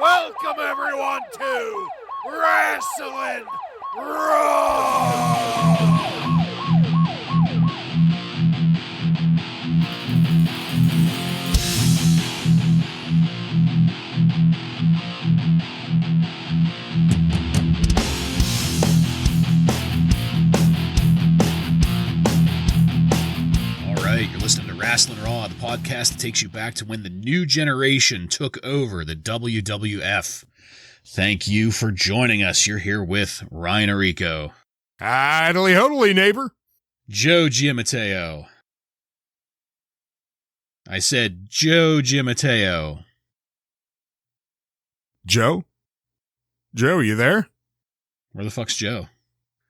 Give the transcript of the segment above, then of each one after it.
Welcome everyone to Wrasslin Raw! You're listening to Wrasslin Raw, the podcast that takes you back to when the new generation took over the WWF. Thank you for joining us. You're here with Ryan Arico. Idly hodily, neighbor. Joe Giammatteo. I said Joe Giammatteo. Joe? Joe, you there? Where the fuck's Joe?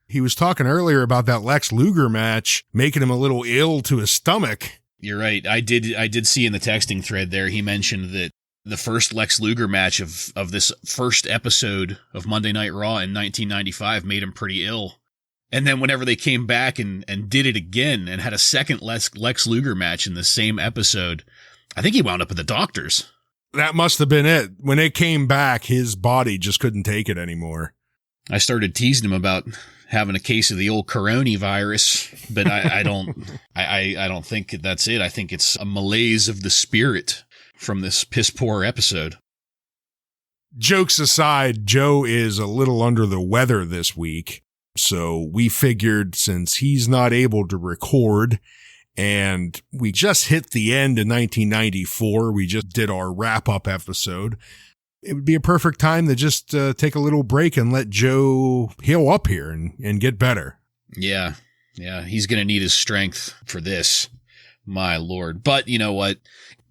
He was talking earlier about that Lex Luger match, making him a little ill to his stomach. You're right. I did see in the texting thread there, he mentioned that the first Lex Luger match of this first episode of Monday Night Raw in 1995 made him pretty ill. And then whenever they came back and did it again and had a second Lex Luger match in the same episode, I think he wound up at the doctor's. That must have been it. When it came back, his body just couldn't take it anymore. I started teasing him about having a case of the old coronavirus, but I don't think that's it. I think it's a malaise of the spirit from this piss poor episode. Jokes aside, Joe is a little under the weather this week, so we figured since he's not able to record and we just hit the end of 1994, we just did our wrap-up episode, it would be a perfect time to just take a little break and let Joe heal up here and get better. Yeah, he's going to need his strength for this, my lord. But you know what?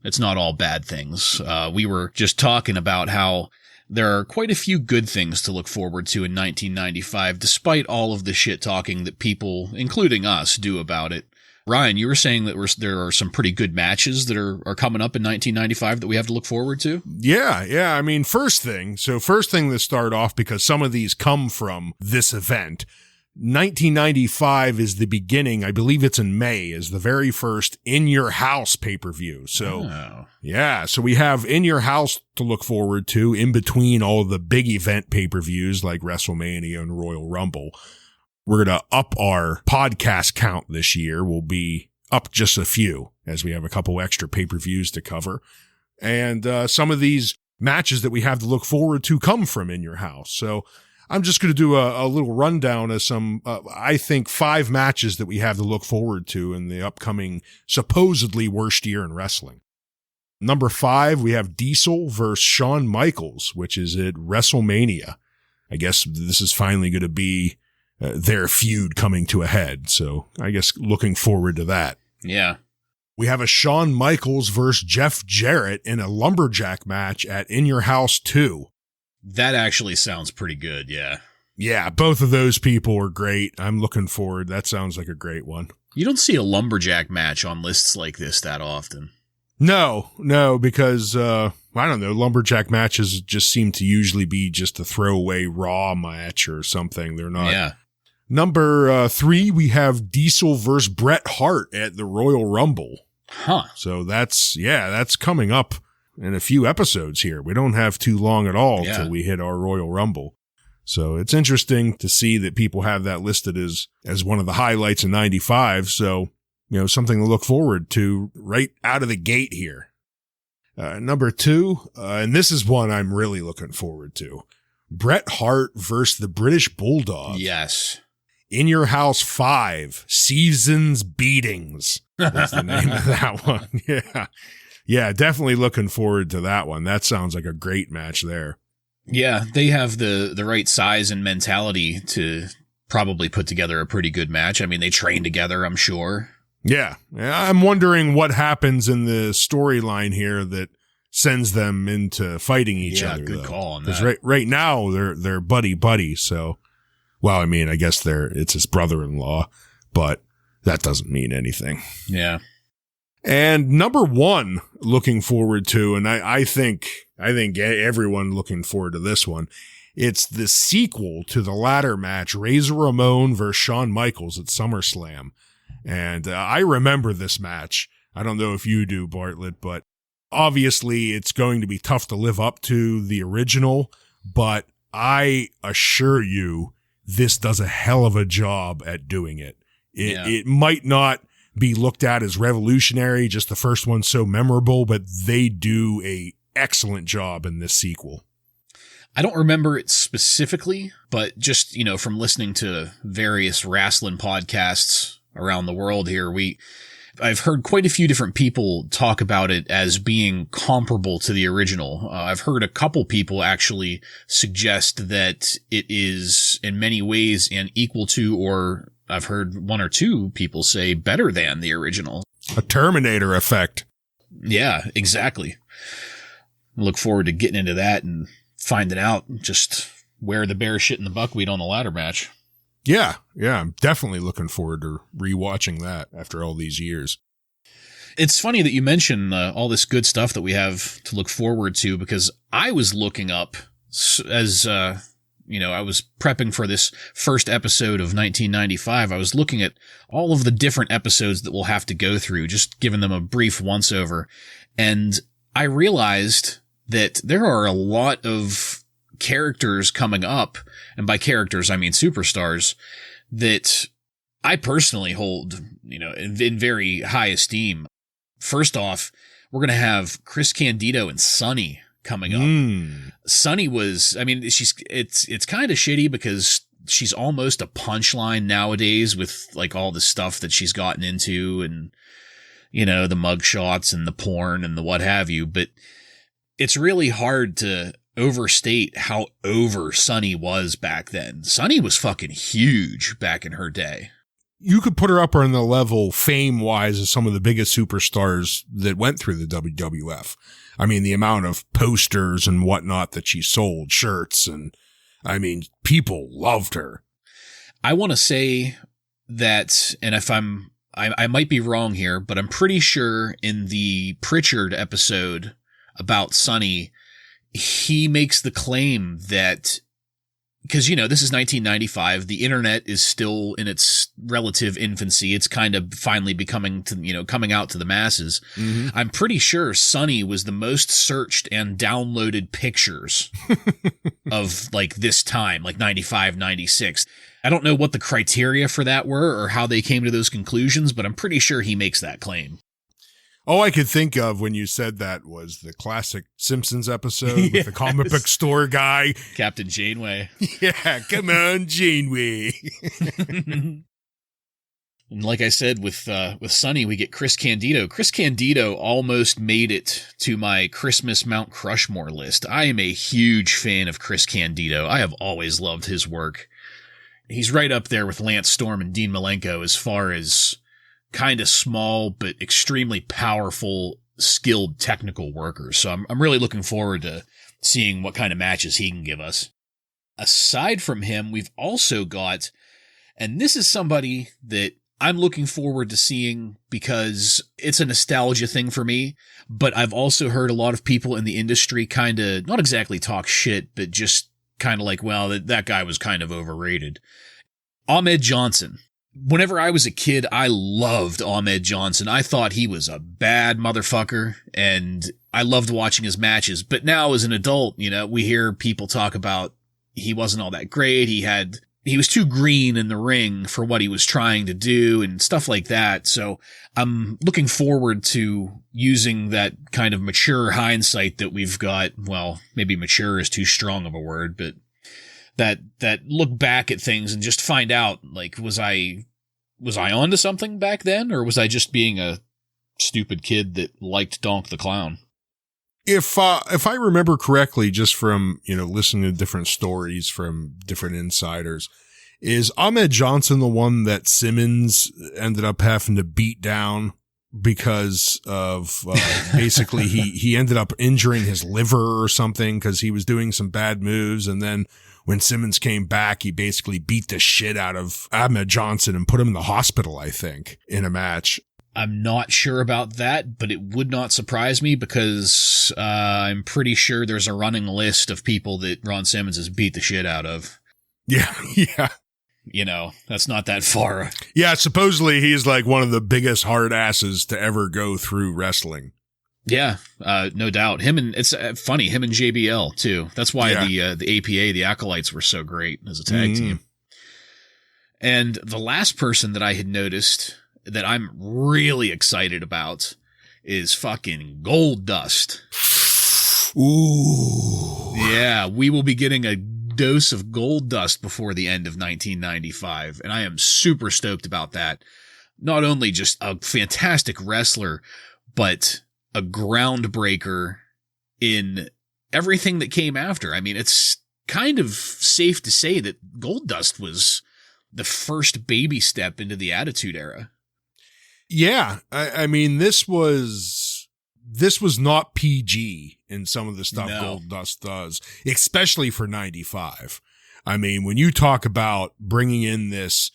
It's not all bad things. We were just talking about how there are quite a few good things to look forward to in 1995, despite all of the shit talking that people, including us, do about it. Ryan, you were saying that there are some pretty good matches that are coming up in 1995 that we have to look forward to? Yeah. I mean, first thing to start off, because some of these come from this event. 1995 is the beginning, I believe it's in May, is the very first In Your House pay-per-view. So, Yeah, so we have In Your House to look forward to in between all of the big event pay-per-views like WrestleMania and Royal Rumble. We're going to up our podcast count this year. We'll be up just a few as we have a couple extra pay-per-views to cover. And some of these matches that we have to look forward to come from In Your House. So I'm just going to do a little rundown of some, I think, 5 matches that we have to look forward to in the upcoming supposedly worst year in wrestling. Number 5, we have Diesel versus Shawn Michaels, which is at WrestleMania. I guess this is finally going to be their feud coming to a head. So I guess looking forward to that. Yeah. We have a Shawn Michaels versus Jeff Jarrett in a lumberjack match at In Your House 2. That actually sounds pretty good, yeah. Yeah, both of those people are great. I'm looking forward. That sounds like a great one. You don't see a lumberjack match on lists like this that often. No, because, I don't know, lumberjack matches just seem to usually be just a throwaway Raw match or something. They're not. Yeah. Number 3, we have Diesel versus Bret Hart at the Royal Rumble. Huh. So that's coming up in a few episodes here. We don't have too long at all till we hit our Royal Rumble. So it's interesting to see that people have that listed as one of the highlights in 95. So, something to look forward to right out of the gate here. Number 2, and this is one I'm really looking forward to. Bret Hart versus the British Bulldog. Yes. In Your House 5, Seasons Beatings. That's the name of that one. Yeah. Yeah, definitely looking forward to that one. That sounds like a great match there. Yeah, they have the right size and mentality to probably put together a pretty good match. I mean, they train together, I'm sure. Yeah. I'm wondering what happens in the storyline here that sends them into fighting each other. Yeah, good call on that. Because right now they're buddy. So, well, I mean, I guess it's his brother-in-law, but that doesn't mean anything. Yeah. And number 1 looking forward to, and I think everyone looking forward to this one. It's the sequel to the ladder match, Razor Ramon versus Shawn Michaels at SummerSlam. And I remember this match. I don't know if you do, Bartlett, but Obviously, it's going to be tough to live up to the original, but I assure you, this does a hell of a job at doing it. It might not be looked at as revolutionary, just the first one's so memorable, but they do a excellent job in this sequel. I don't remember it specifically, but just, from listening to various wrestling podcasts around the world here, I've heard quite a few different people talk about it as being comparable to the original. I've heard a couple people actually suggest that it is in many ways an equal to, or I've heard one or two people say better than the original. A Terminator effect. Yeah, exactly. Look forward to getting into that and finding out just where the bear shit in the buckwheat on the ladder match. Yeah, I'm definitely looking forward to rewatching that after all these years. It's funny that you mention all this good stuff that we have to look forward to, because I was looking up as, I was prepping for this first episode of 1995. I was looking at all of the different episodes that we'll have to go through, just giving them a brief once over. And I realized that there are a lot of characters coming up, and by characters I mean superstars, that I personally hold, in very high esteem. First off, we're going to have Chris Candido and Sunny coming up. Sunny was, it's kind of shitty because she's almost a punchline nowadays with like all the stuff that she's gotten into and, the mugshots and the porn and the what have you, but it's really hard to overstate how over Sunny was back then. Sunny was fucking huge back in her day. You could put her up on the level fame-wise as some of the biggest superstars that went through the WWF. I mean, the amount of posters and whatnot that she sold, shirts, and people loved her. I want to say that, and if I might be wrong here, but I'm pretty sure in the Pritchard episode about Sunny, he makes the claim that, because, this is 1995, the internet is still in its relative infancy. It's kind of finally coming out to the masses. Mm-hmm. I'm pretty sure Sunny was the most searched and downloaded pictures of like this time, like 95, 96. I don't know what the criteria for that were or how they came to those conclusions, but I'm pretty sure he makes that claim. All I could think of when you said that was the classic Simpsons episode with the comic book store guy. Captain Janeway. Yeah, come on, Janeway. And like I said, with Sunny, we get Chris Candido. Chris Candido almost made it to my Christmas Mount Crushmore list. I am a huge fan of Chris Candido. I have always loved his work. He's right up there with Lance Storm and Dean Malenko as far as kind of small but extremely powerful, skilled technical workers. So I'm really looking forward to seeing what kind of matches he can give us. Aside from him, we've also got, and this is somebody that I'm looking forward to seeing because it's a nostalgia thing for me, but I've also heard a lot of people in the industry kind of, not exactly talk shit, but just kind of like, well, that guy was kind of overrated. Ahmed Johnson. Whenever I was a kid, I loved Ahmed Johnson. I thought he was a bad motherfucker, and I loved watching his matches. But now as an adult, we hear people talk about he wasn't all that great. He was too green in the ring for what he was trying to do and stuff like that. So I'm looking forward to using that kind of mature hindsight that we've got. Well, maybe mature is too strong of a word, but that look back at things and just find out, like, was I onto something back then, or was I just being a stupid kid that liked Donk the Clown? If I remember correctly, just from, listening to different stories from different insiders, is Ahmed Johnson the one that Simmons ended up having to beat down because of, basically he ended up injuring his liver or something because he was doing some bad moves, and then when Simmons came back, he basically beat the shit out of Ahmed Johnson and put him in the hospital, I think, in a match. I'm not sure about that, but it would not surprise me because I'm pretty sure there's a running list of people that Ron Simmons has beat the shit out of. Yeah. That's not that far. Yeah, supposedly he's like one of the biggest hard asses to ever go through wrestling. Yeah, no doubt. It's funny, him and JBL too. That's why the APA, the Acolytes, were so great as a tag team. And the last person that I had noticed that I'm really excited about is fucking Goldust. Ooh. Yeah, we will be getting a dose of Goldust before the end of 1995, and I am super stoked about that. Not only just a fantastic wrestler, but a groundbreaker in everything that came after. I mean, it's kind of safe to say that Goldust was the first baby step into the Attitude Era. Yeah. I mean, this was not PG in some of the stuff Goldust does, especially for 95. I mean, when you talk about bringing in this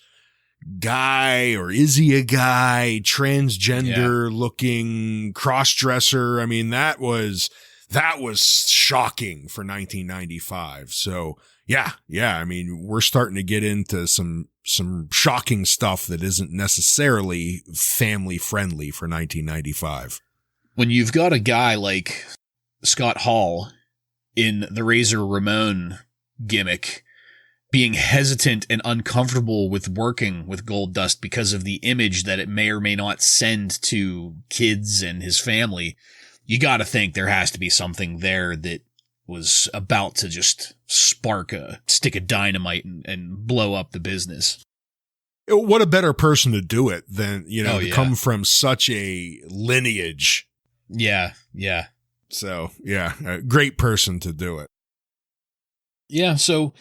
guy, or is he a guy, transgender looking cross-dresser, I mean, that was shocking for 1995. So yeah, I mean, we're starting to get into some shocking stuff that isn't necessarily family friendly for 1995. When you've got a guy like Scott Hall in the Razor Ramon gimmick being hesitant and uncomfortable with working with Goldust because of the image that it may or may not send to kids and his family, you got to think there has to be something there that was about to just spark a stick of dynamite and blow up the business. What a better person to do it than, to come from such a lineage. Yeah. So, a great person to do it. Yeah, so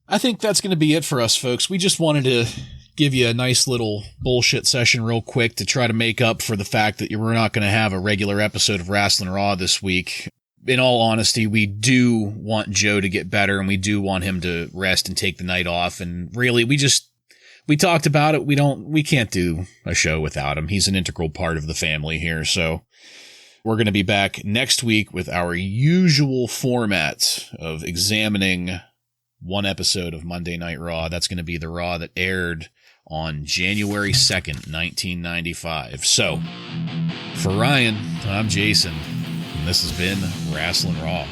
I think that's going to be it for us, folks. We just wanted to give you a nice little bullshit session real quick to try to make up for the fact that we're not going to have a regular episode of Wrasslin Raw this week. In all honesty, we do want Joe to get better, and we do want him to rest and take the night off. And really, we talked about it. We can't do a show without him. He's an integral part of the family here. So we're going to be back next week with our usual format of examining one episode of Monday Night Raw. That's going to be the Raw that aired on January 2nd, 1995. So for Ryan, I'm Jason. This has been Wrasslin Raw.